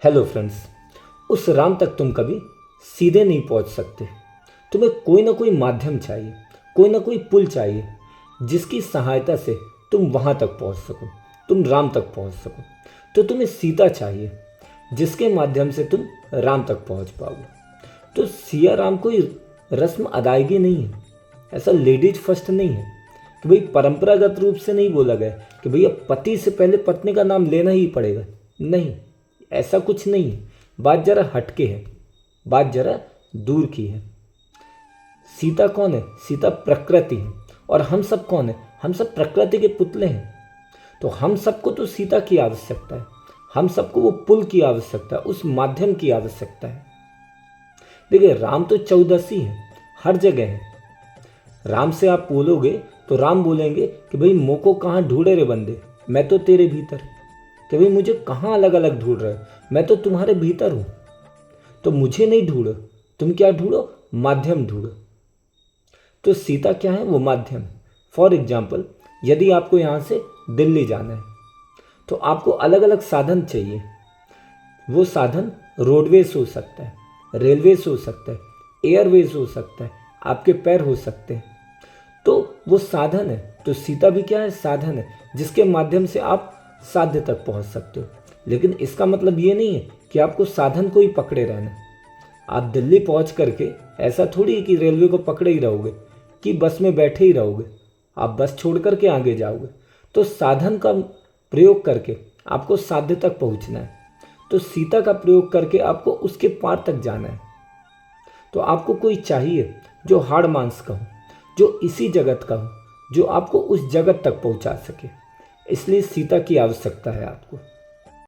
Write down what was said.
Hello friends. उस राम तक तुम कभी सीधे नहीं पहुंच सकते। तुम्हें कोई ना कोई माध्यम चाहिए, कोई ना कोई पुल चाहिए जिसकी सहायता से तुम वहां तक पहुंच सको, तुम राम तक पहुंच सको। तो तुम्हें सीता चाहिए जिसके माध्यम से तुम राम तक पहुंच पाओगे। तो सिया राम कोई रस्म अदायगी नहीं है, ऐसा लेडीज फर्स्ट नहीं है कि भाई परंपरागत रूप से नहीं बोला गया कि भैया पति से पहले पत्नी का नाम लेना ही पड़ेगा। नहीं, ऐसा कुछ नहीं है। बात जरा हटके है, बात जरा दूर की है। सीता कौन है? सीता प्रकृति है। और हम सब कौन है? हम सब प्रकृति के पुतले हैं। तो हम सबको तो सीता की आवश्यकता है, हम सबको वो पुल की आवश्यकता है, उस माध्यम की आवश्यकता है। देखिए, राम तो चौदसी है, हर जगह है। राम से आप बोलोगे तो राम बोलेंगे कि भाई मोको कहाँ ढूंढे रे बंदे, मैं तो तेरे भीतर। कि भाई मुझे कहाँ अलग अलग ढूंढ रहे हो, मैं तो तुम्हारे भीतर हूँ। तो मुझे नहीं ढूंढो, तुम क्या ढूंढो? माध्यम ढूंढो। तो सीता क्या है? वो माध्यम। फॉर एग्जाम्पल, यदि आपको यहाँ से दिल्ली जाना है तो आपको अलग अलग साधन चाहिए। वो साधन रोडवेज हो सकता है, रेलवेज हो सकता है, एयरवेज हो सकता है, आपके पैर हो सकते हैं। तो वो साधन है। तो सीता भी क्या है? साधन है जिसके माध्यम से आप साध्य तक पहुंच सकते हो। लेकिन इसका मतलब ये नहीं है कि आपको साधन को ही पकड़े रहना। आप दिल्ली पहुंच करके ऐसा थोड़ी है कि रेलवे को पकड़े ही रहोगे, कि बस में बैठे ही रहोगे। आप बस छोड़ करके आगे जाओगे। तो साधन का प्रयोग करके आपको साध्य तक पहुंचना है। तो सीता का प्रयोग करके आपको उसके पार तक जाना है। तो आपको कोई चाहिए जो हाड़ मांस का हो, जो इसी जगत का हो, जो आपको उस जगत तक पहुंचा सके। इसलिए सीता की आवश्यकता है आपको।